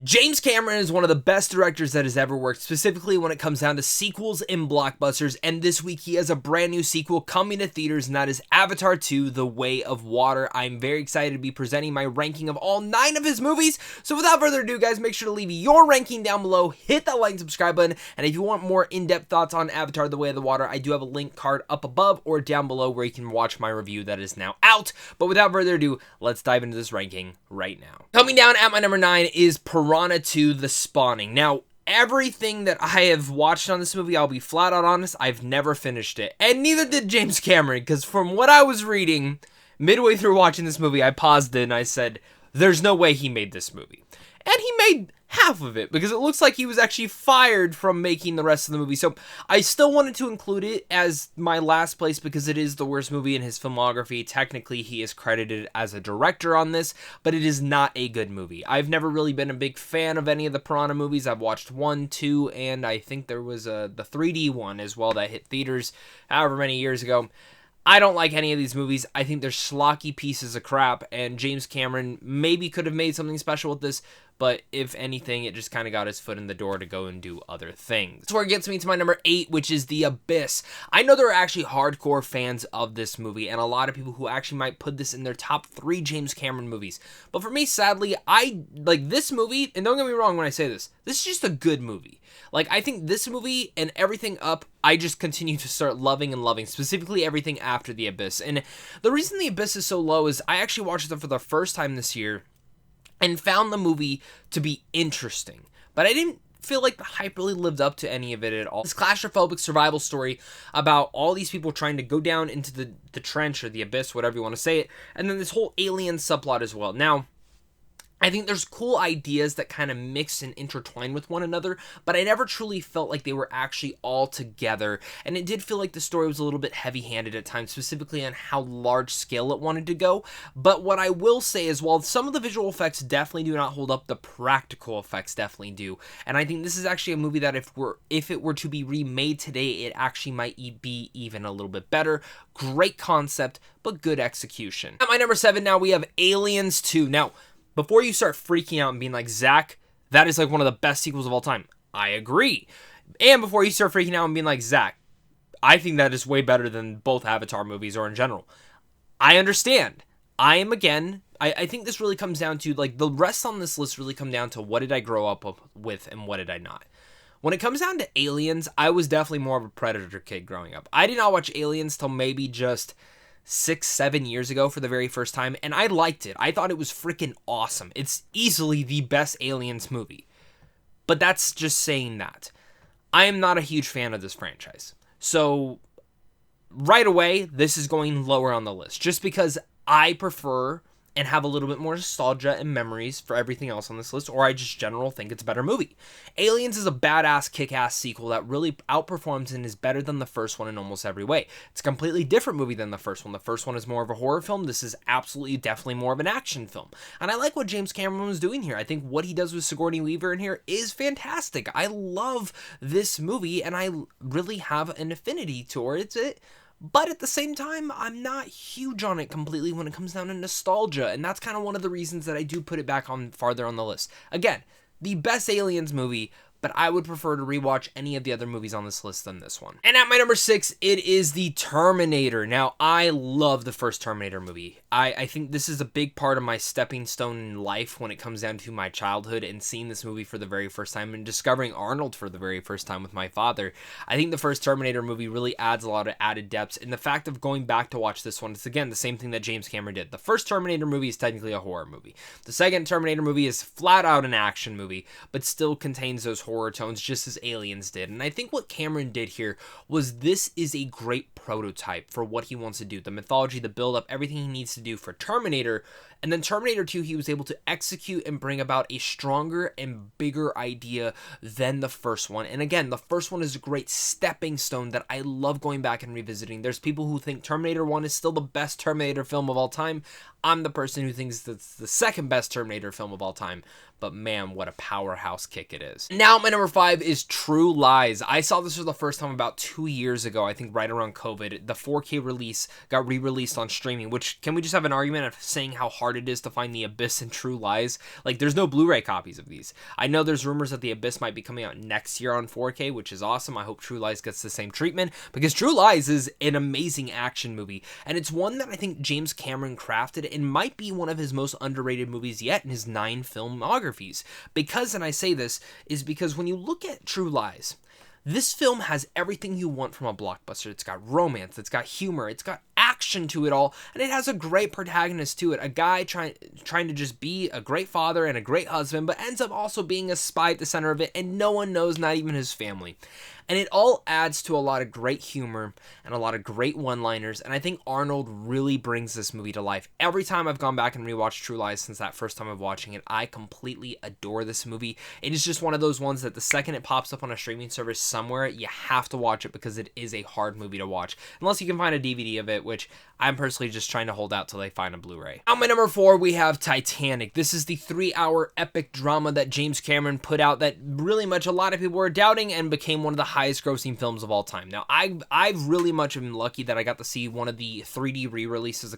James Cameron is one of the best directors that has ever worked, specifically when it comes down to sequels and blockbusters, and this week he has a brand new sequel coming to theaters, and that is Avatar 2: The Way of Water. I'm very excited to be presenting my ranking of all 9 of his movies, so without further ado, guys, make sure to leave your ranking down below, hit that like and subscribe button, and if you want more in-depth thoughts on Avatar: The Way of the Water, I do have a link card up above or down below where you can watch my review that is now out. But without further ado, let's dive into this ranking right now. Coming down at my number 9 is Piranha 2: The Spawning. Now, everything that I have watched on this movie, I'll be flat out honest, I've never finished it. And neither did James Cameron, because from what I was reading, midway through watching this movie, I paused it and I said, there's no way he made this movie. And he made half of it, because it looks like he was actually fired from making the rest of the movie. So I still wanted to include it as my last place because it is the worst movie in his filmography. Technically, he is credited as a director on this, but it is not a good movie. I've never really been a big fan of any of the Piranha movies. I've watched 1, 2, and I think there was the 3D one as well that hit theaters however many years ago. I don't like any of these movies. I think they're schlocky pieces of crap, and James Cameron maybe could have made something special with this, but if anything, it just kind of got his foot in the door to go and do other things. That's where it gets me to my number 8, which is The Abyss. I know there are actually hardcore fans of this movie, and a lot of people who actually might put this in their top 3 James Cameron movies. But for me, sadly, I like this movie, and don't get me wrong when I say this is just a good movie. Like, I think this movie and everything up, I just continue to start loving and loving, specifically everything after The Abyss. And the reason The Abyss is so low is I actually watched it for the first time this year and found the movie to be interesting. But I didn't feel like the hype really lived up to any of it at all. This claustrophobic survival story about all these people trying to go down into the trench or the abyss, whatever you want to say it, and then this whole alien subplot as well. Now, I think there's cool ideas that kind of mix and intertwine with one another, but I never truly felt like they were actually all together, and it did feel like the story was a little bit heavy-handed at times, specifically on how large scale it wanted to go. But what I will say is, while some of the visual effects definitely do not hold up, the practical effects definitely do, and I think this is actually a movie that if it were to be remade today, it actually might be even a little bit better. Great concept, but good execution. At my number 7 now, we have Aliens 2. Now, before you start freaking out and being like, Zach, that is like one of the best sequels of all time, I agree. And before you start freaking out and being like, Zach, I think that is way better than both Avatar movies or in general, I understand. I think this really comes down to, like, the rest on this list really come down to what did I grow up with and what did I not. When it comes down to Aliens, I was definitely more of a Predator kid growing up. I did not watch Aliens till maybe just 6-7 years ago for the very first time, and I liked it. I thought it was freaking awesome. It's easily the best Aliens movie. But that's just saying that. I am not a huge fan of this franchise. So, right away, this is going lower on the list, just because I prefer and have a little bit more nostalgia and memories for everything else on this list, or I just generally think it's a better movie. Aliens is a badass, kick-ass sequel that really outperforms and is better than the first one in almost every way. It's a completely different movie than the first one. The first one is more of a horror film. This is absolutely, definitely more of an action film. And I like what James Cameron was doing here. I think what he does with Sigourney Weaver in here is fantastic. I love this movie, and I really have an affinity towards it. But at the same time, I'm not huge on it completely when it comes down to nostalgia, and that's kind of one of the reasons that I do put it back on farther on the list. Again, the best Aliens movie, but I would prefer to rewatch any of the other movies on this list than this one. And at my number 6, it is the Terminator. Now, I love the first Terminator movie. I think this is a big part of my stepping stone in life when it comes down to my childhood and seeing this movie for the very first time and discovering Arnold for the very first time with my father. I think the first Terminator movie really adds a lot of added depths, and the fact of going back to watch this one, it's again the same thing that James Cameron did. The first Terminator movie is technically a horror movie. The second Terminator movie is flat out an action movie, but still contains those horror tones just as Aliens did. And I think what Cameron did here was this is a great prototype for what he wants to do. The mythology, the build-up, everything he needs to do for Terminator. And then Terminator 2, he was able to execute and bring about a stronger and bigger idea than the first one. And again, the first one is a great stepping stone that I love going back and revisiting. There's people who think Terminator 1 is still the best Terminator film of all time. I'm the person who thinks that's the second best Terminator film of all time. But man, what a powerhouse kick it is. Now, my number 5 is True Lies. I saw this for the first time about 2 years ago, I think right around COVID. The 4K release got re-released on streaming, which, can we just have an argument of saying how hard hard it is to find The Abyss and True Lies. Like, there's no Blu-ray copies of these. I know there's rumors that The Abyss might be coming out next year on 4K, which is awesome. I hope True Lies gets the same treatment, because True Lies is an amazing action movie, and it's one that I think James Cameron crafted and might be one of his most underrated movies yet in his 9 filmographies. Because, and I say this, is because when you look at True Lies, this film has everything you want from a blockbuster. It's got romance, it's got humor, it's got action to it all, and it has a great protagonist to it. A guy trying to just be a great father and a great husband, but ends up also being a spy at the center of it, and no one knows, not even his family. And it all adds to a lot of great humor and a lot of great one-liners, and I think Arnold really brings this movie to life. Every time I've gone back and rewatched True Lies since that first time of watching it, I completely adore this movie. It is just one of those ones that the second it pops up on a streaming service somewhere, you have to watch it, because it is a hard movie to watch. Unless you can find a DVD of it, which I'm personally just trying to hold out till they find a Blu-ray. On my number 4, we have Titanic. This is the 3-hour epic drama that James Cameron put out that really much a lot of people were doubting, and became one of the highest grossing films of all time. Now, I've really much been lucky that I got to see one of the 3D re-releases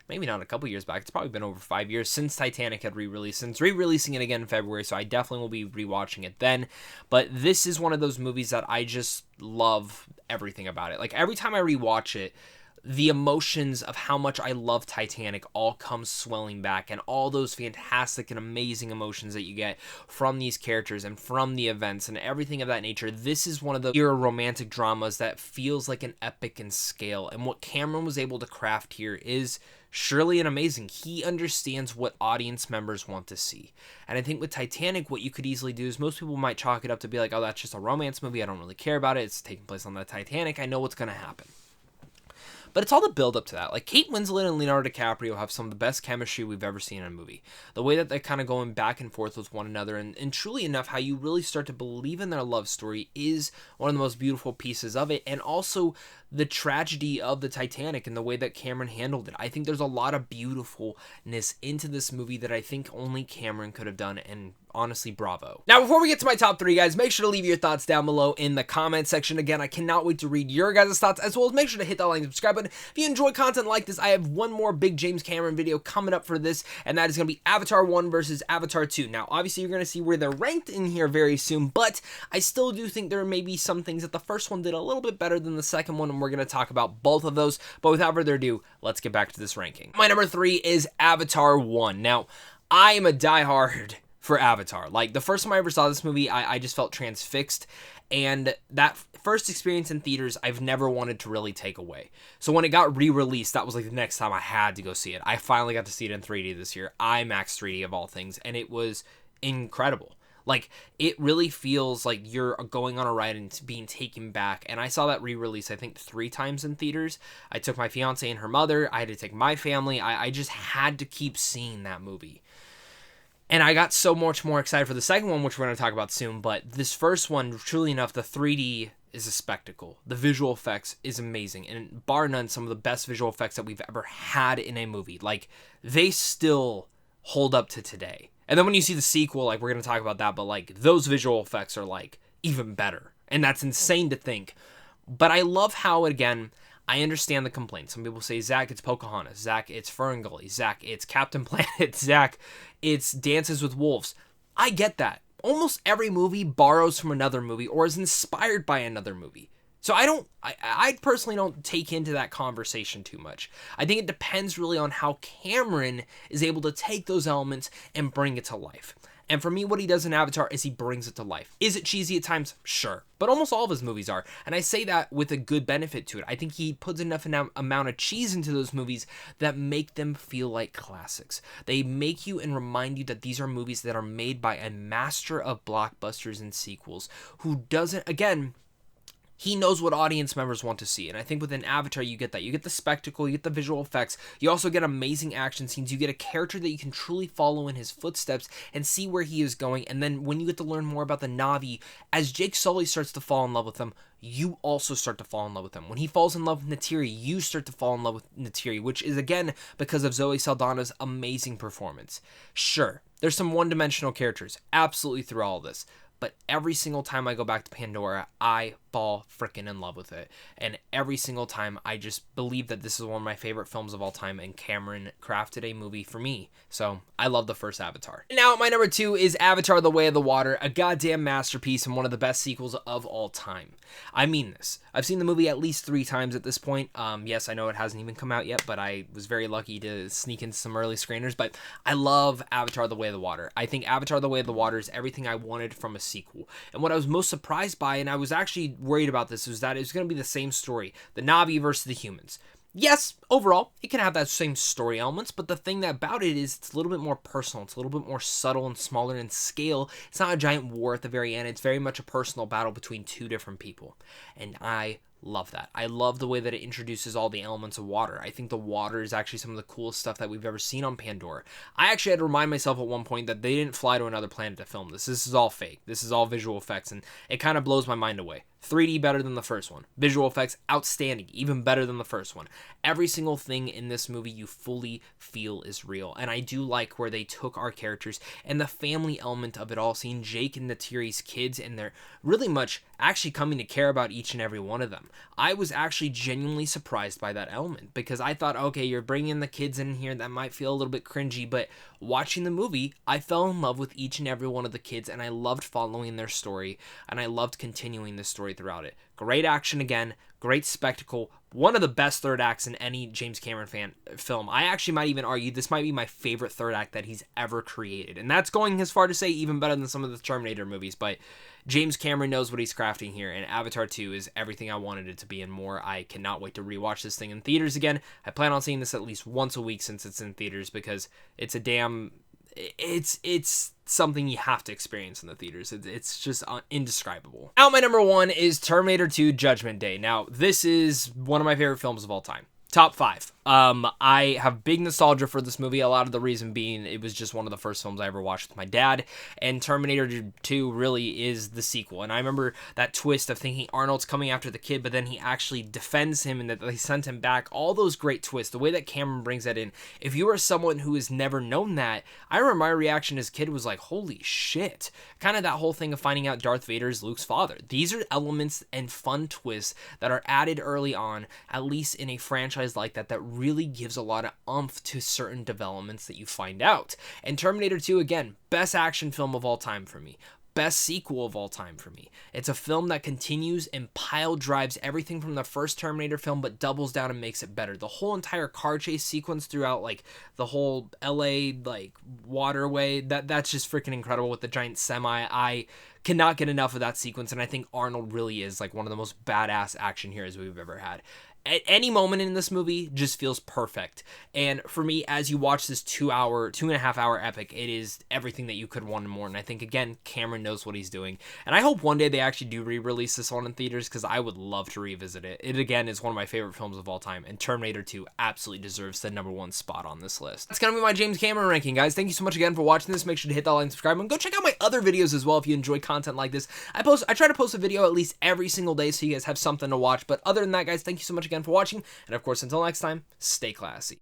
maybe not a couple years back. It's probably been over 5 years since Titanic had re-released. Since re-releasing it again in February, so I definitely will be rewatching it then. But this is one of those movies that I just love everything about it. Like, every time I rewatch it, the emotions of how much I love Titanic all come swelling back, and all those fantastic and amazing emotions that you get from these characters and from the events and everything of that nature. This is one of the era romantic dramas that feels like an epic in scale, and what Cameron was able to craft here is surely an amazing. He understands what audience members want to see. And I think with Titanic, what you could easily do is most people might chalk it up to be like, oh, that's just a romance movie, I don't really care about it, it's taking place on the Titanic, I know what's going to happen. But it's all the build up to that. Like, Kate Winslet and Leonardo DiCaprio have some of the best chemistry we've ever seen in a movie. The way that they're kind of going back and forth with one another, and truly enough, how you really start to believe in their love story is one of the most beautiful pieces of it. And also the tragedy of the Titanic and the way that Cameron handled it. I think there's a lot of beautifulness into this movie that I think only Cameron could have done, and honestly, bravo. Now, before we get to my top 3, guys, make sure to leave your thoughts down below in the comment section. Again, I cannot wait to read your guys' thoughts, as well as make sure to hit that like and subscribe button. If you enjoy content like this, I have one more big James Cameron video coming up for this, and that is going to be Avatar 1 versus Avatar 2. Now, obviously, you're going to see where they're ranked in here very soon, but I still do think there may be some things that the first one did a little bit better than the second one, and we're going to talk about both of those. But without further ado, let's get back to this ranking. My number 3 is Avatar 1. Now, I am a diehard for Avatar. Like, the first time I ever saw this movie, I just felt transfixed, and that first experience in theaters I've never wanted to really take away. So when it got re-released, that was like the next time I had to go see it. I finally got to see it in 3D this year, IMAX 3D of all things, and it was incredible. Like, it really feels like you're going on a ride and being taken back. And I saw that re-release, I think, 3 times in theaters. I took my fiance and her mother. I had to take my family. I just had to keep seeing that movie. And I got so much more excited for the second one, which we're going to talk about soon. But this first one, truly enough, the 3D is a spectacle. The visual effects is amazing. And bar none, some of the best visual effects that we've ever had in a movie. Like, they still hold up to today. And then when you see the sequel, like, we're going to talk about that, but, like, those visual effects are, like, even better. And that's insane to think. But I love how, again, I understand the complaints. Some people say, Zach, it's Pocahontas. Zach, it's Ferngully. Zach, it's Captain Planet. Zach, it's Dances with Wolves. I get that. Almost every movie borrows from another movie or is inspired by another movie. So I personally don't take into that conversation too much. I think it depends really on how Cameron is able to take those elements and bring it to life. And for me, what he does in Avatar is he brings it to life. Is it cheesy at times? Sure. But almost all of his movies are. And I say that with a good benefit to it. I think he puts enough amount of cheese into those movies that make them feel like classics. They make you and remind you that these are movies that are made by a master of blockbusters and sequels who doesn't, again, he knows what audience members want to see. And I think within Avatar, you get that. You get the spectacle, you get the visual effects. You also get amazing action scenes. You get a character that you can truly follow in his footsteps and see where he is going. And then when you get to learn more about the Na'vi, as Jake Sully starts to fall in love with them, you also start to fall in love with them. When he falls in love with Neytiri, you start to fall in love with Neytiri, which is, again, because of Zoe Saldana's amazing performance. Sure, there's some one-dimensional characters, absolutely, through all of this. But every single time I go back to Pandora, I fall freaking in love with it. And every single time, I just believe that this is one of my favorite films of all time, and Cameron crafted a movie for me. So I love the first Avatar. Now, my number 2 is Avatar: The Way of the Water, a goddamn masterpiece and one of the best sequels of all time. I mean this. I've seen the movie at least 3 times at this point. Yes, I know it hasn't even come out yet, but I was very lucky to sneak into some early screeners. But I love Avatar: The Way of the Water. I think Avatar: The Way of the Water is everything I wanted from a sequel. And what I was most surprised by, and I was actually worried about this, was that it was going to be the same story. The Na'vi versus the humans. Yes, overall, it can have that same story elements, but the thing about it is it's a little bit more personal. It's a little bit more subtle and smaller in scale. It's not a giant war at the very end. It's very much a personal battle between 2 different people. And I love that. I love the way that it introduces all the elements of water. I think the water is actually some of the coolest stuff that we've ever seen on Pandora. I actually had to remind myself at one point that they didn't fly to another planet to film this. This is all fake. This is all visual effects, and it kind of blows my mind away. 3D better than the first one. Visual effects outstanding, even better than the first one. Every single thing in this movie you fully feel is real. And I do like where they took our characters and the family element of it all, seeing Jake and Natiri's kids, and they're really much actually coming to care about each and every one of them. I was actually genuinely surprised by that element, because I thought, okay, you're bringing the kids in here, that might feel a little bit cringy, but watching the movie, I fell in love with each and every one of the kids, and I loved following their story, and I loved continuing the story throughout it. Great action again, great spectacle, one of the best third acts in any James Cameron film. I actually might even argue this might be my favorite third act that he's ever created, and that's going as far to say even better than some of the Terminator movies, but James Cameron knows what he's crafting here, and Avatar 2 is everything I wanted it to be and more. I cannot wait to rewatch this thing in theaters again. I plan on seeing this at least once a week since it's in theaters, because it's a damn... It's something you have to experience in the theaters. It's just indescribable. Now, my number 1 is Terminator 2 Judgment Day. Now, this is one of my favorite films of all time. Top 5. I have big nostalgia for this movie, a lot of the reason being it was just one of the first films I ever watched with my dad, and Terminator 2 really is the sequel. And I remember that twist of thinking Arnold's coming after the kid, but then he actually defends him and that they sent him back. All those great twists, the way that Cameron brings that in. If you are someone who has never known that, I remember my reaction as a kid was like, holy shit. Kind of that whole thing of finding out Darth Vader is Luke's father. These are elements and fun twists that are added early on, at least in a franchise like that really gives a lot of oomph to certain developments that you find out. And Terminator 2, again, best action film of all time for me. Best sequel of all time for me. It's a film that continues and pile drives everything from the first Terminator film, but doubles down and makes it better. The whole entire car chase sequence throughout, like, the whole LA, like, waterway, that's just freaking incredible with the giant semi. I cannot get enough of that sequence, and I think Arnold really is, like, one of the most badass action heroes we've ever had. At any moment in this movie just feels perfect. And for me, as you watch this 2.5 hour epic, it is everything that you could want and more. And I think, again, Cameron knows what he's doing. And I hope one day they actually do re-release this one in theaters, because I would love to revisit it. It, again, is one of my favorite films of all time. And Terminator 2 absolutely deserves the number 1 spot on this list. That's going to be my James Cameron ranking, guys. Thank you so much again for watching this. Make sure to hit that like and subscribe. And go check out my other videos as well if you enjoy content like this. I try to post a video at least every single day so you guys have something to watch. But other than that, guys, thank you so much again for watching, and of course, until next time, stay classy.